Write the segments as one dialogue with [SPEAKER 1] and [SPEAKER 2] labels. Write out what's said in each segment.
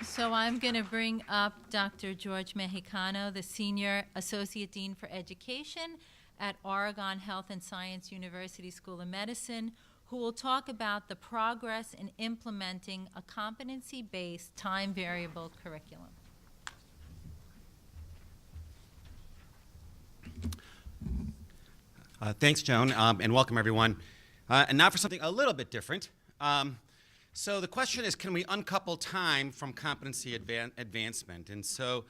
[SPEAKER 1] So I'm going to bring up Dr. George Mejicano, the Senior Associate Dean for Education at Oregon Health and Science University School of Medicine, who will talk about the progress in implementing a competency-based time-variable curriculum.
[SPEAKER 2] Thanks, Joan, and welcome, everyone. And now for something a little bit different. So the question is, can we uncouple time from competency advancement? And so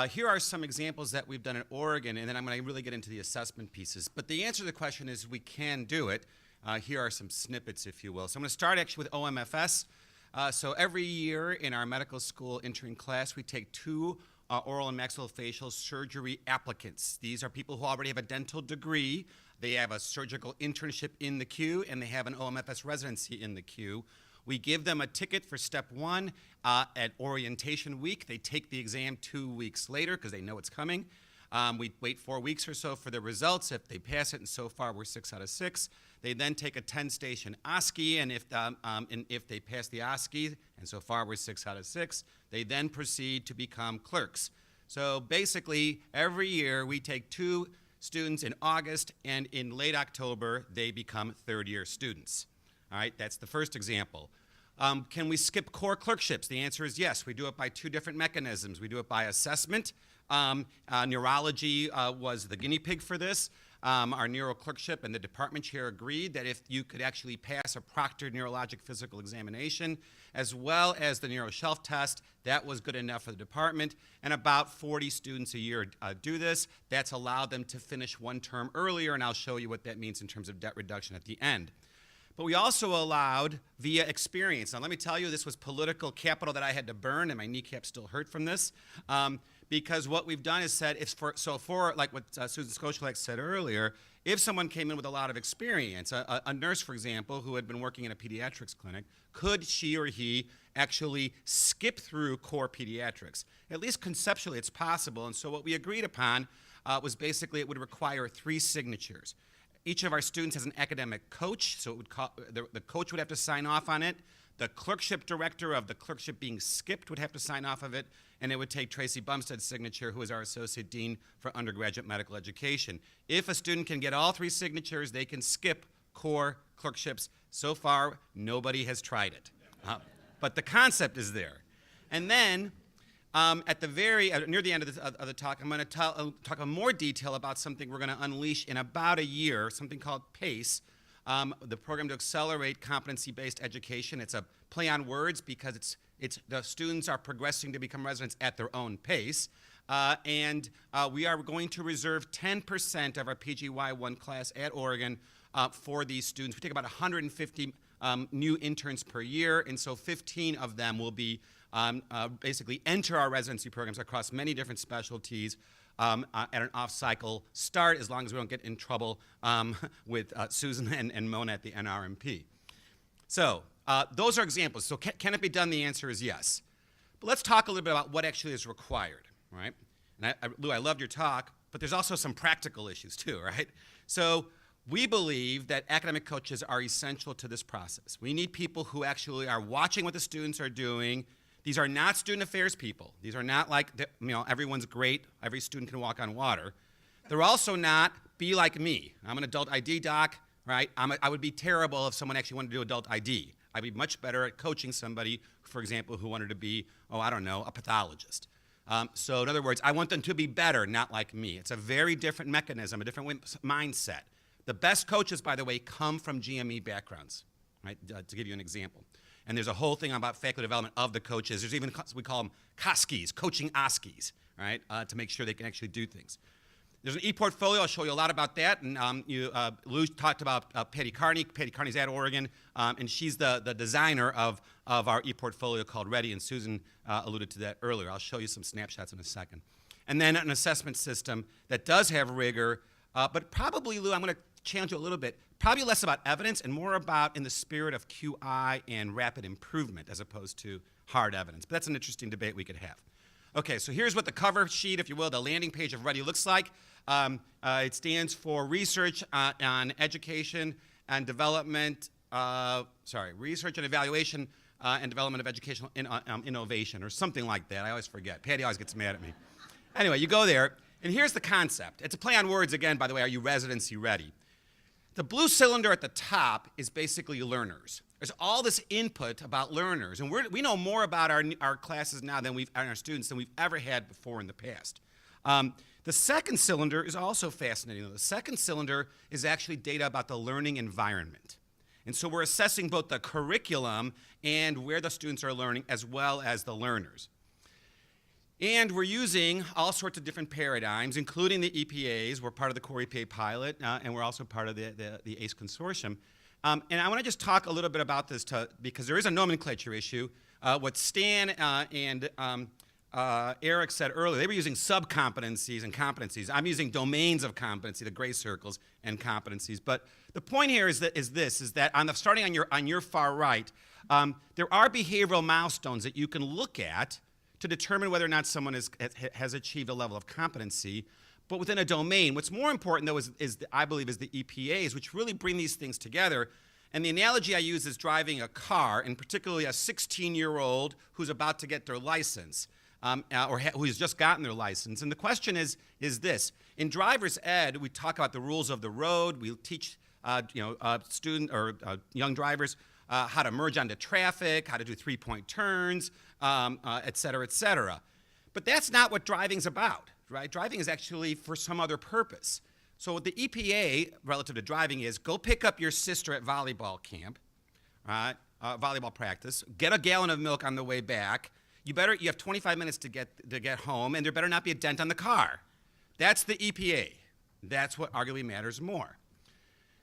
[SPEAKER 2] here are some examples that we've done at Oregon, and then I'm going to really get into the assessment pieces. But the answer to the question is we can do it. Here are some snippets, if you will. So I'm going to start actually with OMFS. So every year in our medical school entering class, we take two oral and maxillofacial surgery applicants. These are people who already have a dental degree. They have a surgical internship in the queue, and they have an OMFS residency in the queue. We give them a ticket for step one at orientation week. They take the exam 2 weeks later because they know it's coming. We wait 4 weeks or so for the results. If they pass it, and so far we're 6 out of 6, they then take a 10-station OSCE, and if they pass the OSCE, and so far we're 6 out of 6, they then proceed to become clerks. So basically, every year we take 2 students in August, and in late October, they become third-year students. All right, that's the first example. Can we skip core clerkships? The answer is yes. We do it by 2 different mechanisms. We do it by assessment. Neurology was the guinea pig for this. Our neuro clerkship and the department chair agreed that if you could actually pass a proctored neurologic physical examination, as well as the neuro shelf test, that was good enough for the department. And about 40 students a year do this. That's allowed them to finish 1 term earlier, and I'll show you what that means in terms of debt reduction at the end. But we also allowed via experience. Now, let me tell you, this was political capital that I had to burn, and my kneecap still hurt from this. Because what we've done is said, for like what Susan Skochalak said earlier, if someone came in with a lot of experience, a nurse, for example, who had been working in a pediatrics clinic, could she or he actually skip through core pediatrics? At least conceptually, it's possible. And so what we agreed upon was basically it would require 3 signatures. Each of our students has an academic coach, so it would the coach would have to sign off on it. The clerkship director of the clerkship being skipped would have to sign off of it, and it would take Tracy Bumstead's signature, who is our Associate Dean for Undergraduate Medical Education. If a student can get all 3 signatures, they can skip core clerkships. So far, nobody has tried it. But the concept is there. And then, at the near the end of the talk, I'm going to talk in more detail about something we're going to unleash in about a year, something called PACE, the program to accelerate competency-based education. It's a play on words because the students are progressing to become residents at their own pace. And we are going to reserve 10% of our PGY1 class at Oregon for these students. We take about 150 new interns per year, and so 15 of them will be basically enter our residency programs across many different specialties at an off-cycle start, as long as we don't get in trouble with Susan and Mona at the NRMP. So those are examples. So can it be done? The answer is yes. But let's talk a little bit about what actually is required, right? And Lou, I loved your talk, but there's also some practical issues too, right? So we believe that academic coaches are essential to this process. We need people who actually are watching what the students are doing. These are not student affairs people. These are not like, everyone's great, every student can walk on water. They're also not, be like me. I'm an adult ID doc, right? I would be terrible if someone actually wanted to do adult ID. I'd be much better at coaching somebody, for example, who wanted to be, a pathologist. So in other words, I want them to be better, not like me. It's a very different mechanism, a different mindset. The best coaches, by the way, come from GME backgrounds, right? To give you an example. And there's a whole thing about faculty development of the coaches. There's even, we call them COSKIs, coaching OSKIs, right, to make sure they can actually do things. There's an eportfolio. I'll show you a lot about that. And Lou talked about Patty Carney. Patty Carney's at Oregon, and she's the designer of our eportfolio called Ready, and Susan alluded to that earlier. I'll show you some snapshots in a second. And then an assessment system that does have rigor, but probably, Lou, I'm going to challenge you a little bit, probably less about evidence and more about in the spirit of QI and rapid improvement as opposed to hard evidence. But that's an interesting debate we could have. Okay, so here's what the cover sheet, if you will, the landing page of Ready looks like. It stands for Research on Education and Development research and evaluation and development of educational innovation, or something like that. I always forget. Patty always gets mad at me. Anyway, you go there, and here's the concept. It's a play on words again, by the way. Are you residency ready? The blue cylinder at the top is basically learners. There's all this input about learners, and we know more about our classes now and our students than we've ever had before in the past. The second cylinder is also fascinating. The second cylinder is actually data about the learning environment. And so we're assessing both the curriculum and where the students are learning, as well as the learners. And we're using all sorts of different paradigms, including the EPAs. We're part of the core EPA pilot, and we're also part of the ACE consortium. And I want to just talk a little bit about this because there is a nomenclature issue. What Stan and Eric said earlier, they were using sub-competencies and competencies. I'm using domains of competency, the gray circles, and competencies. But the point here is that starting on your far right, there are behavioral milestones that you can look at to determine whether or not someone has achieved a level of competency, but within a domain. What's more important, though, I believe, is the EPAs, which really bring these things together. And the analogy I use is driving a car, and particularly a 16-year-old who's about to get their license, or who's just gotten their license. And the question is this. In driver's ed, we talk about the rules of the road. We teach young drivers how to merge onto traffic, how to do three-point turns, et cetera, et cetera. But that's not what driving's about, right? Driving is actually for some other purpose. So what the EPA relative to driving is, go pick up your sister at volleyball camp, right? Volleyball practice, get a gallon of milk on the way back. You have 25 minutes to get home, and there better not be a dent on the car. That's the EPA. That's what arguably matters more.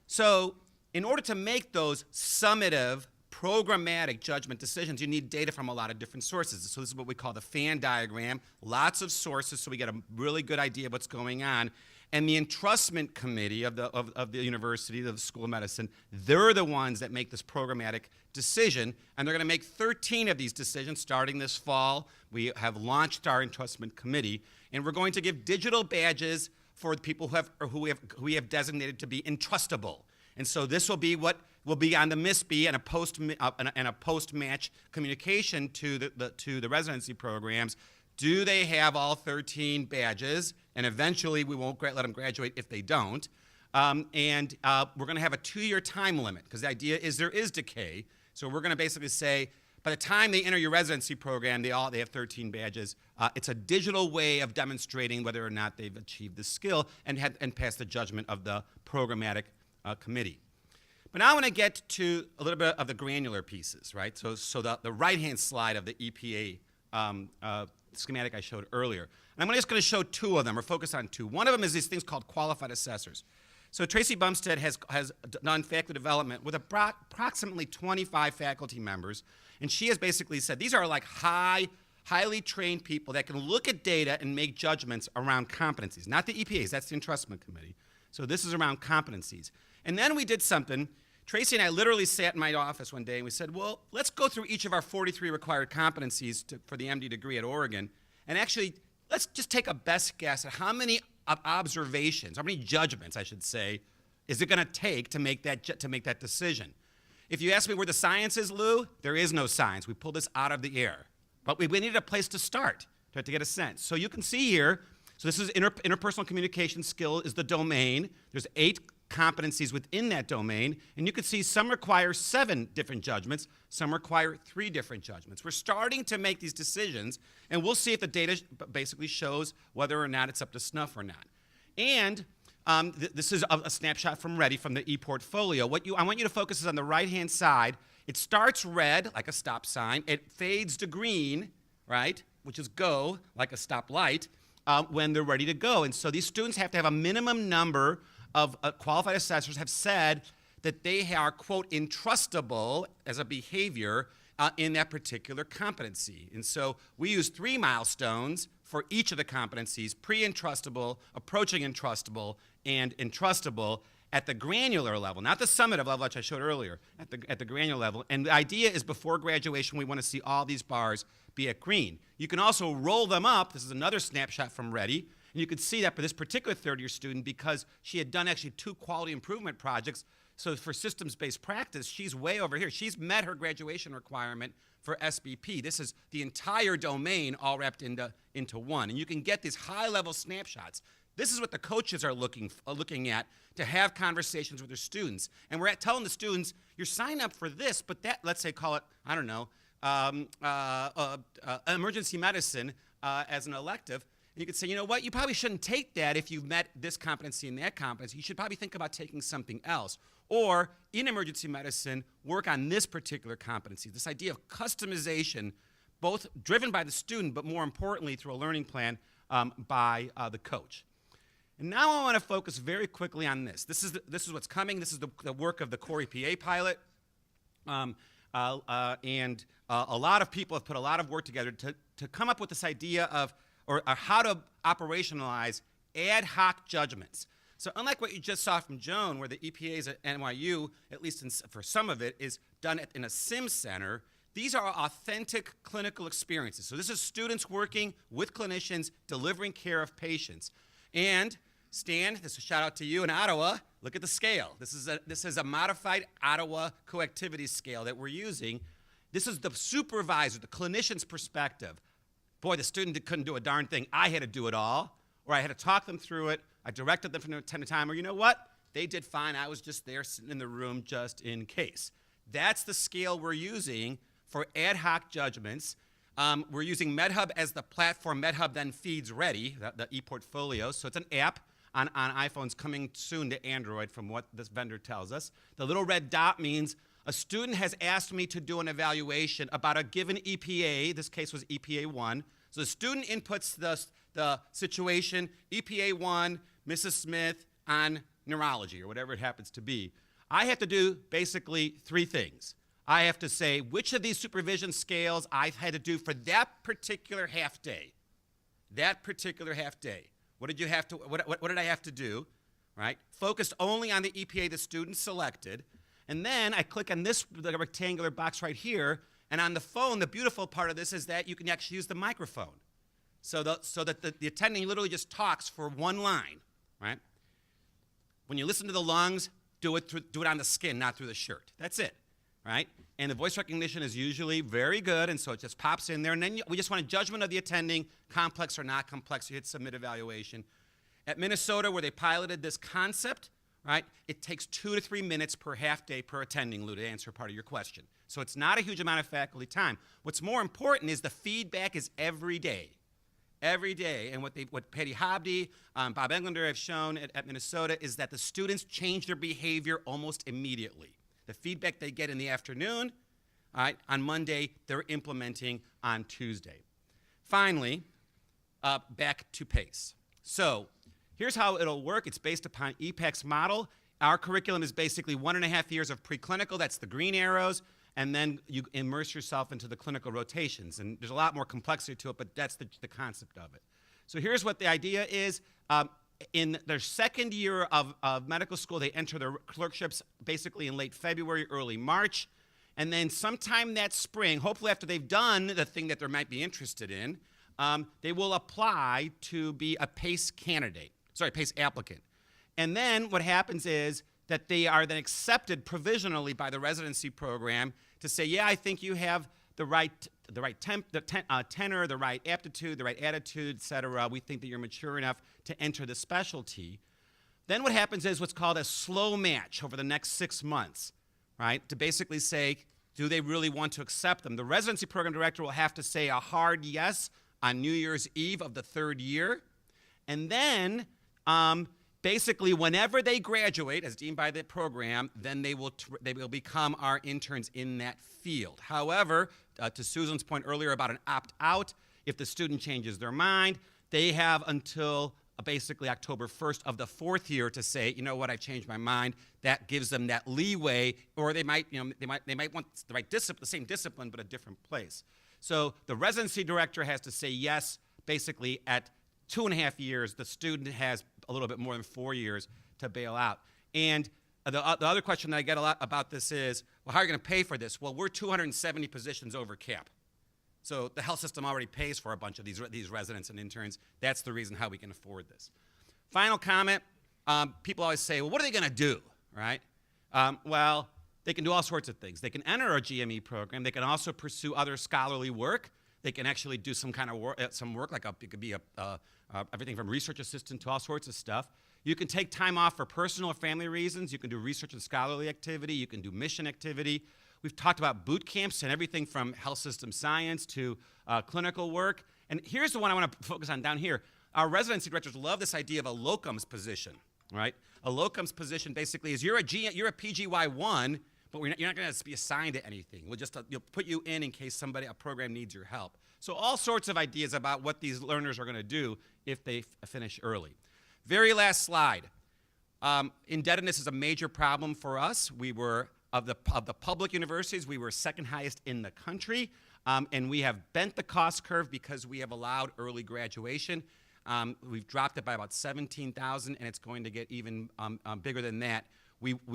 [SPEAKER 2] So in order to make those summative, programmatic judgment decisions, you need data from a lot of different sources. So this is what we call the fan diagram. Lots of sources, so we get a really good idea of what's going on. And the entrustment committee of the university, of the School of Medicine, they're the ones that make this programmatic decision, and they're going to make 13 of these decisions starting this fall. We have launched our entrustment committee, and we're going to give digital badges for the people who we have designated to be entrustable. And so this will be what will be on the MISB and a post-match communication to the residency programs. Do they have all 13 badges? And eventually we won't let them graduate if they don't. We're going to have a 2-year time limit, because the idea is there is decay. So we're going to basically say, by the time they enter your residency program, they have 13 badges. It's a digital way of demonstrating whether or not they've achieved the skill and passed the judgment of the programmatic committee. But now I want to get to a little bit of the granular pieces, right? So the right-hand slide of the EPA schematic I showed earlier. And I'm just going to show 2 of them, or focus on 2. One of them is these things called qualified assessors. So Tracy Bumstead has done faculty development with approximately 25 faculty members, and she has basically said these are like highly trained people that can look at data and make judgments around competencies. Not the EPAs, that's the entrustment committee. So this is around competencies. And then we did something. Tracy and I literally sat in my office one day and we said, well, let's go through each of our 43 required competencies for the MD degree at Oregon, and actually let's just take a best guess at how many observations, how many judgments, I should say, is it going to take to make that decision. If you ask me where the science is, Lou, there is no science. We pulled this out of the air. But we needed a place to start to get a sense. So you can see here, so this is interpersonal communication skill is the domain. There's 8 competencies within that domain, and you can see some require 7 different judgments, some require 3 different judgments. We're starting to make these decisions, and we'll see if the data basically shows whether or not it's up to snuff or not. And this is a snapshot from Ready, from the eportfolio. I want you to focus on the right-hand side. It starts red, like a stop sign. It fades to green, right, which is go, like a stoplight, when they're ready to go. And so these students have to have a minimum number of qualified assessors have said that they are, quote, entrustable as a behavior in that particular competency. And so we use 3 milestones for each of the competencies: pre-entrustable, approaching entrustable, and entrustable at the granular level, not the summative level, which I showed earlier, at the granular level. And the idea is before graduation, we want to see all these bars be at green. You can also roll them up. This is another snapshot from Ready. And you can see that for this particular third-year student, because she had done actually 2 quality improvement projects, So for systems-based practice, she's way over here. She's met her graduation requirement for SBP. This is the entire domain all wrapped into one. And you can get these high-level snapshots. This is what the coaches are looking at to have conversations with their students. And we're telling the students, you're signing up for this, but that, let's say, call it, I don't know, emergency medicine as an elective. And you could say, you know what, you probably shouldn't take that if you've met this competency and that competency. You should probably think about taking something else. Or in emergency medicine, work on this particular competency. This idea of customization, both driven by the student, but more importantly through a learning plan by the coach. And now I want to focus very quickly on this. This is what's coming. This is the work of the Core EPA pilot. And a lot of people have put a lot of work together to come up with this idea of or how to operationalize ad hoc judgments. So unlike what you just saw from Joan, where the EPAs at NYU, at least for some of it, is done in a sim center, these are authentic clinical experiences. So this is students working with clinicians, delivering care of patients. And Stan, this is a shout out to you in Ottawa. Look at the scale. This is a modified Ottawa coactivity scale that we're using. This is the supervisor, the clinician's perspective. Boy, the student couldn't do a darn thing. I had to do it all, or I had to talk them through it. I directed them from time to time, or you know what? They did fine. I was just there sitting in the room just in case. That's the scale we're using for ad hoc judgments. We're using MedHub as the platform. MedHub then feeds Ready, the eportfolio. So it's an app on iPhones coming soon to Android from what this vendor tells us. The little red dot means a student has asked me to do an evaluation about a given EPA. This case was EPA 1. So the student inputs the situation, EPA 1, Mrs. Smith on neurology or whatever it happens to be. I have to do basically 3 things. I have to say which of these supervision scales I've had to do for that particular half day. That particular half day. What did I have to do? Right? Focused only on the EPA the student selected. And then I click on the rectangular box right here, and on the phone, the beautiful part of this is that you can actually use the microphone. So that the attending literally just talks for one line, right? When you listen to the lungs, do it on the skin, not through the shirt. That's it, right? And the voice recognition is usually very good, and so it just pops in there. And then we just want a judgment of the attending, complex or not complex. You hit submit evaluation. At Minnesota, where they piloted this concept, right, it takes 2 to 3 minutes per half day per attending, Lou, to answer part of your question. So it's not a huge amount of faculty time. What's more important is the feedback is every day. Every day. And what Patty Hobdy, Bob Englander have shown at Minnesota is that the students change their behavior almost immediately. The feedback they get in the afternoon, all right, on Monday, they're implementing on Tuesday. Finally, back to PACE. So here's how it'll work. It's based upon EPAC's model. Our curriculum is basically 1.5 years of preclinical. That's the green arrows. And then you immerse yourself into the clinical rotations. And there's a lot more complexity to it, but that's the concept of it. So here's what the idea is. In their second year of medical school, they enter their clerkships basically in late February, early March. And then sometime that spring, hopefully after they've done the thing that they might be interested in, they will apply to be a PACE PACE applicant. And then what happens is that they are then accepted provisionally by the residency program to say, yeah, I think you have the right tenor, the right aptitude, the right attitude, et cetera. We think that you're mature enough to enter the specialty. Then what happens is what's called a slow match over the next 6 months, right, to basically say, do they really want to accept them? The residency program director will have to say a hard yes on New Year's Eve of the 3rd year. And then basically, whenever they graduate, as deemed by the program, then they will become our interns in that field. However, to Susan's point earlier about an opt-out, if the student changes their mind, they have until basically October 1st of the 4th year to say, you know what, I changed my mind. That gives them that leeway, or they might want the same discipline, but a different place. So the residency director has to say yes, basically at 2.5 years. The student has a little bit more than 4 years to bail out. And the other question that I get a lot about this is, well, how are you going to pay for this? Well, we're 270 positions over cap. So the health system already pays for a bunch of these residents and interns. That's the reason how we can afford this. Final comment, people always say, well, what are they going to do, right? Well, they can do all sorts of things. They can enter a GME program. They can also pursue other scholarly work. They can actually do some kind of work, like it could be everything from research assistant to all sorts of stuff. You can take time off for personal or family reasons. You can do research and scholarly activity. You can do mission activity. We've talked about boot camps and everything from health system science to clinical work. And here's the one I want to focus on down here. Our residency directors love this idea of a locums position, right? A locums position basically is you're a PGY1, but you're not going to be assigned to anything. We'll just put you in case a program needs your help. So all sorts of ideas about what these learners are going to do if they finish early. Very last slide. Indebtedness is a major problem for us. We were, of the public universities, we were second highest in the country, and we have bent the cost curve because we have allowed early graduation. We've dropped it by about 17,000, and it's going to get even bigger than that.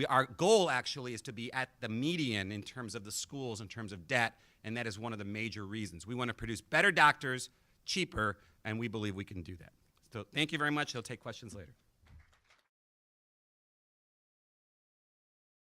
[SPEAKER 2] Our goal actually is to be at the median in terms of the schools, in terms of debt, and that is one of the major reasons. We want to produce better doctors, cheaper, and we believe we can do that. So thank you very much. I'll take questions later.